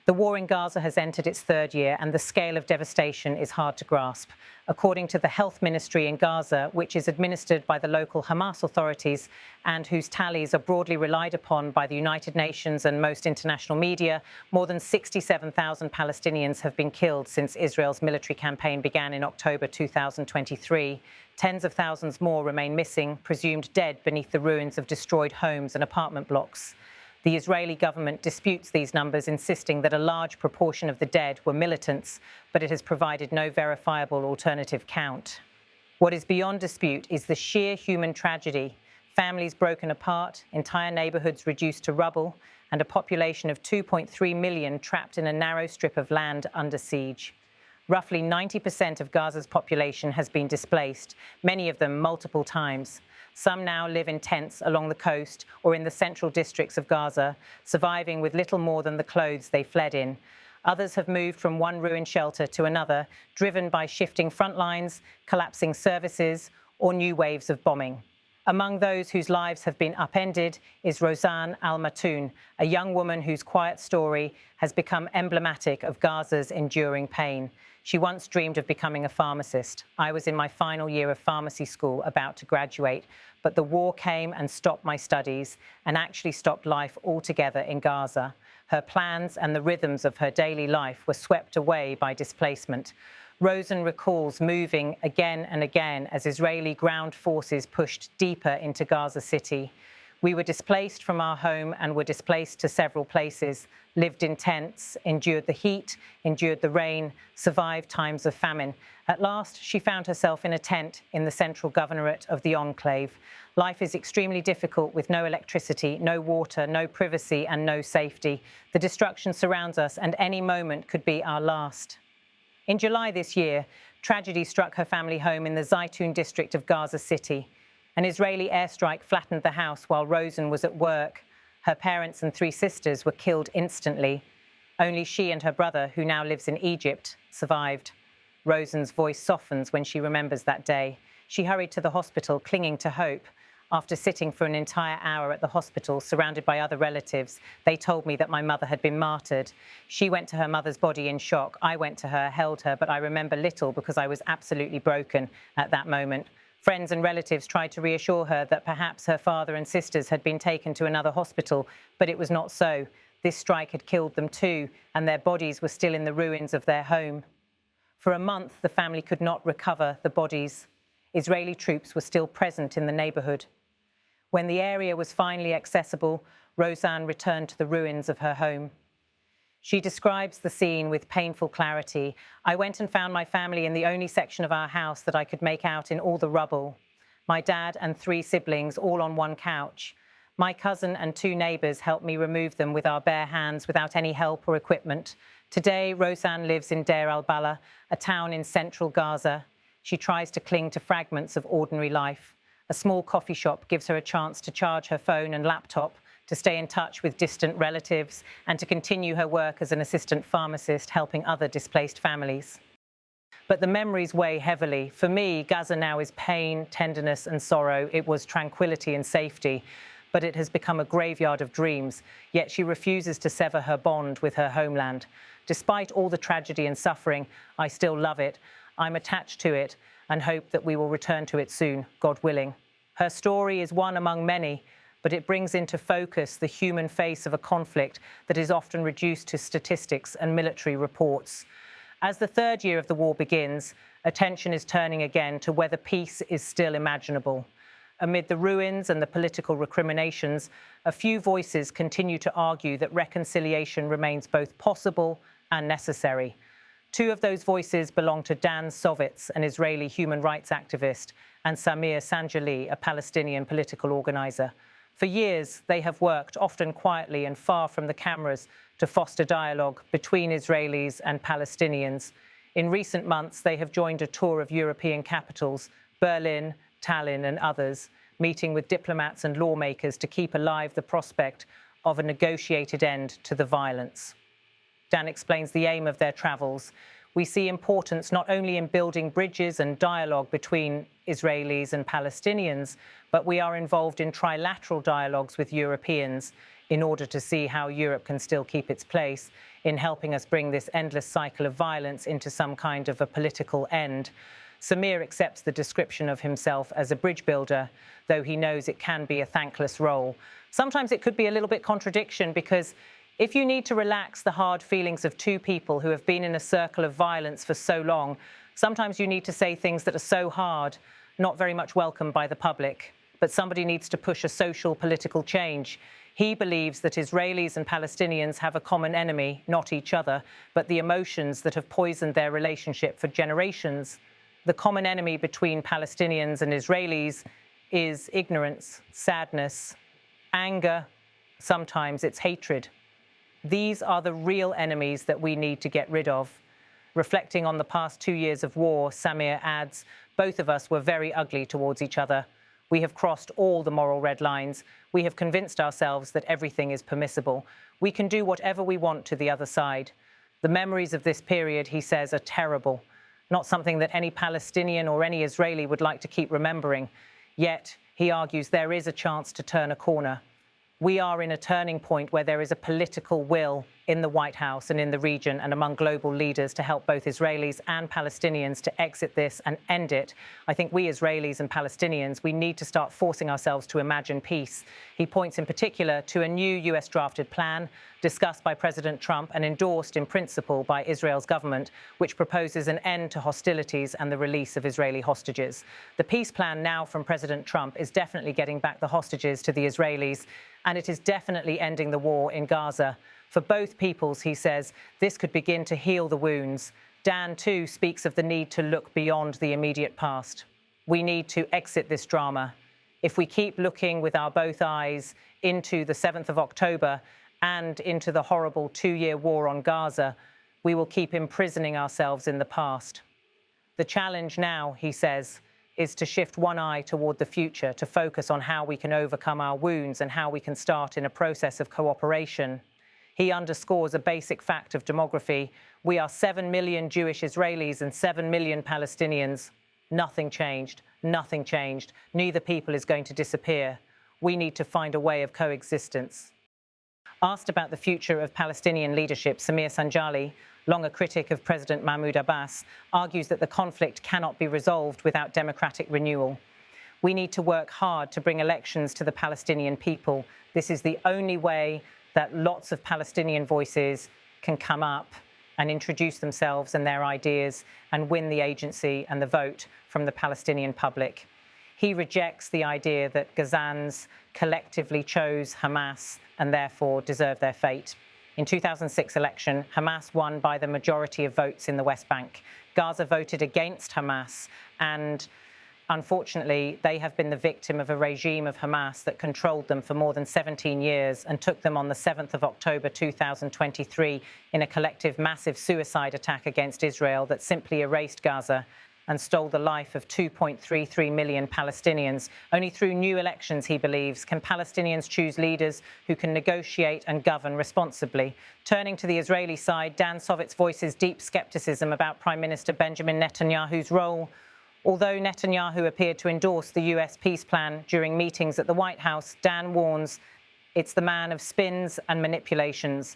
The war in Gaza has entered its third year, and the scale of devastation is hard to grasp. According to the health ministry in Gaza, which is administered by the local Hamas authorities and whose tallies are broadly relied upon by the United Nations and most international media, more than 67,000 Palestinians have been killed since Israel's military campaign began in October 2023. Tens of thousands more remain missing, presumed dead beneath the ruins of destroyed homes and apartment blocks. The Israeli government disputes these numbers, insisting that a large proportion of the dead were militants, but it has provided no verifiable alternative count. What is beyond dispute is the sheer human tragedy: families broken apart, entire neighborhoods reduced to rubble, and a population of 2.3 million trapped in a narrow strip of land under siege. Roughly 90% of Gaza's population has been displaced, many of them multiple times. Some now live in tents along the coast or in the central districts of Gaza, surviving with little more than the clothes they fled in. Others have moved from one ruined shelter to another, driven by shifting front lines, collapsing services, or new waves of bombing. Among those whose lives have been upended is Rosan Al-Matun, a young woman whose quiet story has become emblematic of Gaza's enduring pain. She once dreamed of becoming a pharmacist. I was in my final year of pharmacy school, about to graduate, but the war came and stopped my studies and actually stopped life altogether in Gaza. Her plans and the rhythms of her daily life were swept away by displacement. Rosan recalls moving again and again as Israeli ground forces pushed deeper into Gaza City. We were displaced from our home and were displaced to several places, lived in tents, endured the heat, endured the rain, survived times of famine. At last, she found herself in a tent in the central governorate of the enclave. Life is extremely difficult with no electricity, no water, no privacy, and no safety. The destruction surrounds us, and any moment could be our last. In July this year, tragedy struck her family home in the Zaytun district of Gaza City. An Israeli airstrike flattened the house while Rosan was at work. Her parents and 3 sisters were killed instantly. Only she and her brother, who now lives in Egypt, survived. Rosan's voice softens when she remembers that day. She hurried to the hospital, clinging to hope. After sitting for an entire hour at the hospital, surrounded by other relatives, they told me that my mother had been martyred. She went to her mother's body in shock. I went to her, held her, but I remember little because I was absolutely broken at that moment. Friends and relatives tried to reassure her that perhaps her father and sisters had been taken to another hospital, but it was not so. This strike had killed them too, and their bodies were still in the ruins of their home. For a month, the family could not recover the bodies. Israeli troops were still present in the neighborhood. When the area was finally accessible, Rosan returned to the ruins of her home. She describes the scene with painful clarity. I went and found my family in the only section of our house that I could make out in all the rubble. My dad and 3 siblings all on one couch. My cousin and 2 neighbors helped me remove them with our bare hands without any help or equipment. Today, Rosan lives in Deir al-Balah, a town in central Gaza. She tries to cling to fragments of ordinary life. A small coffee shop gives her a chance to charge her phone and laptop, to stay in touch with distant relatives, and to continue her work as an assistant pharmacist helping other displaced families. But the memories weigh heavily. For me, Gaza now is pain, tenderness, and sorrow. It was tranquility and safety, but it has become a graveyard of dreams. Yet she refuses to sever her bond with her homeland. Despite all the tragedy and suffering, I still love it. I'm attached to it and hope that we will return to it soon, God willing. Her story is one among many, but it brings into focus the human face of a conflict that is often reduced to statistics and military reports. As the third year of the war begins, attention is turning again to whether peace is still imaginable. Amid the ruins and the political recriminations, a few voices continue to argue that reconciliation remains both possible and necessary. 2 of those voices belong to Dan Sovitz, an Israeli human rights activist, and Samir Sanjali, a Palestinian political organizer. For years, they have worked, often quietly and far from the cameras, to foster dialogue between Israelis and Palestinians. In recent months, they have joined a tour of European capitals, Berlin, Tallinn, and others, meeting with diplomats and lawmakers to keep alive the prospect of a negotiated end to the violence. Dan explains the aim of their travels. We see importance not only in building bridges and dialogue between Israelis and Palestinians, but we are involved in trilateral dialogues with Europeans in order to see how Europe can still keep its place in helping us bring this endless cycle of violence into some kind of a political end. Samir accepts the description of himself as a bridge builder, though he knows it can be a thankless role. Sometimes it could be a little bit contradiction, because if you need to relax the hard feelings of two people who have been in a circle of violence for so long, sometimes you need to say things that are so hard, not very much welcomed by the public. But somebody needs to push a social, political change. He believes that Israelis and Palestinians have a common enemy, not each other, but the emotions that have poisoned their relationship for generations. The common enemy between Palestinians and Israelis is ignorance, sadness, anger, sometimes it's hatred. These are the real enemies that we need to get rid of. Reflecting on the past 2 years of war, Samir adds, both of us were very ugly towards each other. We have crossed all the moral red lines. We have convinced ourselves that everything is permissible. We can do whatever we want to the other side. The memories of this period, he says, are terrible. Not something that any Palestinian or any Israeli would like to keep remembering. Yet, he argues, there is a chance to turn a corner. We are in a turning point where there is a political will in the White House and in the region and among global leaders to help both Israelis and Palestinians to exit this and end it. I think we Israelis and Palestinians, we need to start forcing ourselves to imagine peace. He points in particular to a new US drafted plan discussed by President Trump and endorsed in principle by Israel's government, which proposes an end to hostilities and the release of Israeli hostages. The peace plan now from President Trump is definitely getting back the hostages to the Israelis, and it is definitely ending the war in Gaza. For both peoples, he says, this could begin to heal the wounds. Dan, too, speaks of the need to look beyond the immediate past. We need to exit this drama. If we keep looking with our both eyes into the 7th of October and into the horrible 2-year war on Gaza, we will keep imprisoning ourselves in the past. The challenge now, he says, is to shift one eye toward the future, to focus on how we can overcome our wounds and how we can start in a process of cooperation. He underscores a basic fact of demography. We are 7 million Jewish Israelis and 7 million Palestinians. Nothing changed. Nothing changed. Neither people is going to disappear. We need to find a way of coexistence. Asked about the future of Palestinian leadership, Samir Sanjali, long a critic of President Mahmoud Abbas, argues that the conflict cannot be resolved without democratic renewal. We need to work hard to bring elections to the Palestinian people. This is the only way that lots of Palestinian voices can come up and introduce themselves and their ideas and win the agency and the vote from the Palestinian public. He rejects the idea that Gazans collectively chose Hamas and therefore deserve their fate. In 2006 election, Hamas won by the majority of votes in the West Bank. Gaza voted against Hamas, and unfortunately, they have been the victim of a regime of Hamas that controlled them for more than 17 years and took them on the 7th of October 2023 in a collective massive suicide attack against Israel that simply erased Gaza and stole the life of 2.33 million Palestinians. Only through new elections, he believes, can Palestinians choose leaders who can negotiate and govern responsibly. Turning to the Israeli side, Dan Sovitz voices deep skepticism about Prime Minister Benjamin Netanyahu's role. Although Netanyahu appeared to endorse the US peace plan during meetings at the White House, Dan warns it's the man of spins and manipulations.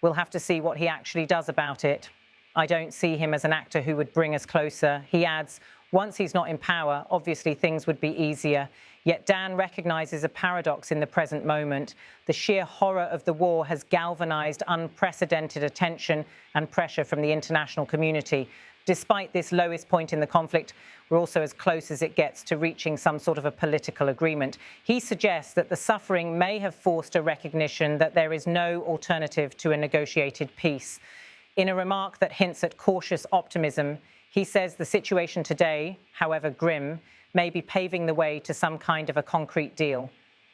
We'll have to see what he actually does about it. I don't see him as an actor who would bring us closer. He adds, once he's not in power, obviously things would be easier. Yet Dan recognizes a paradox in the present moment. The sheer horror of the war has galvanized unprecedented attention and pressure from the international community. Despite this lowest point in the conflict, we're also as close as it gets to reaching some sort of a political agreement. He suggests that the suffering may have forced a recognition that there is no alternative to a negotiated peace. In a remark that hints at cautious optimism, he says the situation today, however grim, may be paving the way to some kind of a concrete deal.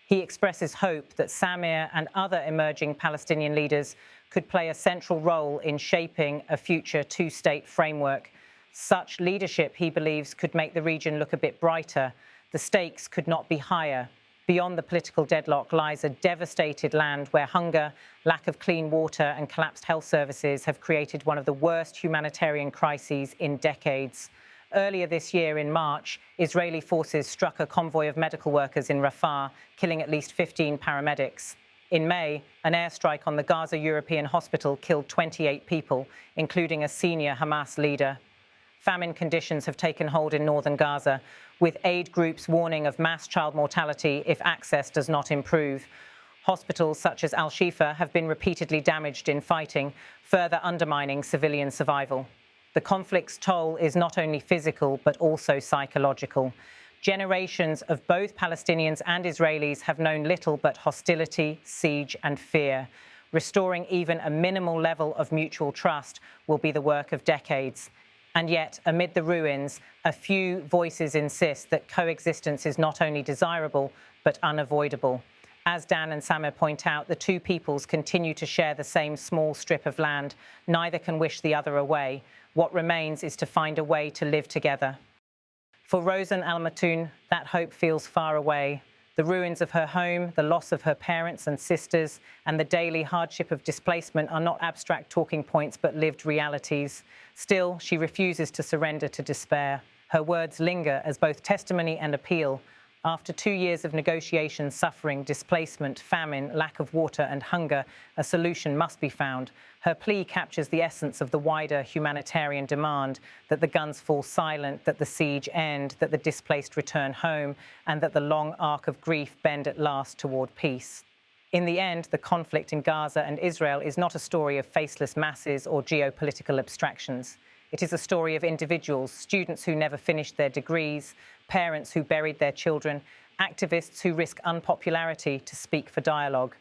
He expresses hope that Samir and other emerging Palestinian leaders could play a central role in shaping a future two-state framework. Such leadership, he believes, could make the region look a bit brighter. The stakes could not be higher. Beyond the political deadlock lies a devastated land where hunger, lack of clean water and collapsed health services have created one of the worst humanitarian crises in decades. Earlier this year, in March, Israeli forces struck a convoy of medical workers in Rafah, killing at least 15 paramedics. In May, an airstrike on the Gaza European hospital killed 28 people, including a senior Hamas leader. Famine conditions have taken hold in northern Gaza, with aid groups warning of mass child mortality if access does not improve. Hospitals such as Al-Shifa have been repeatedly damaged in fighting, further undermining civilian survival. The conflict's toll is not only physical, but also psychological. Generations of both Palestinians and Israelis have known little but hostility, siege, and fear. Restoring even a minimal level of mutual trust will be the work of decades. And yet, amid the ruins, a few voices insist that coexistence is not only desirable, but unavoidable. As Dan and Samer point out, the two peoples continue to share the same small strip of land. Neither can wish the other away. What remains is to find a way to live together. For Rosan Al-Matun, that hope feels far away. The ruins of her home, the loss of her parents and sisters, and the daily hardship of displacement are not abstract talking points, but lived realities. Still, she refuses to surrender to despair. Her words linger as both testimony and appeal. After 2 years of negotiation, suffering, displacement, famine, lack of water and hunger, a solution must be found. Her plea captures the essence of the wider humanitarian demand, that the guns fall silent, that the siege end, that the displaced return home, and that the long arc of grief bend at last toward peace. In the end, the conflict in Gaza and Israel is not a story of faceless masses or geopolitical abstractions. It is a story of individuals, students who never finished their degrees, parents who buried their children, activists who risk unpopularity to speak for dialogue.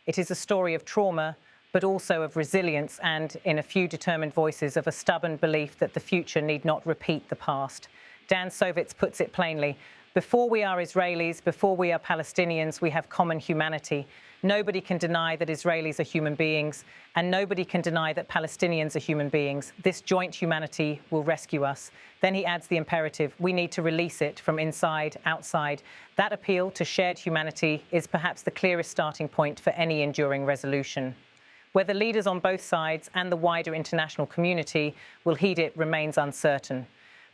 It is a story of trauma, but also of resilience and, in a few determined voices, of a stubborn belief that the future need not repeat the past. Dan Sovitz puts it plainly: before we are Israelis, before we are Palestinians, we have common humanity. Nobody can deny that Israelis are human beings, and nobody can deny that Palestinians are human beings. This joint humanity will rescue us. Then he adds the imperative: we need to release it from inside, outside. That appeal to shared humanity is perhaps the clearest starting point for any enduring resolution. Whether leaders on both sides and the wider international community will heed it remains uncertain.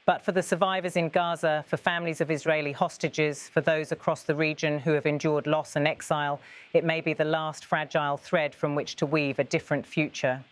But for the survivors in Gaza, for families of Israeli hostages, for those across the region who have endured loss and exile, it may be the last fragile thread from which to weave a different future.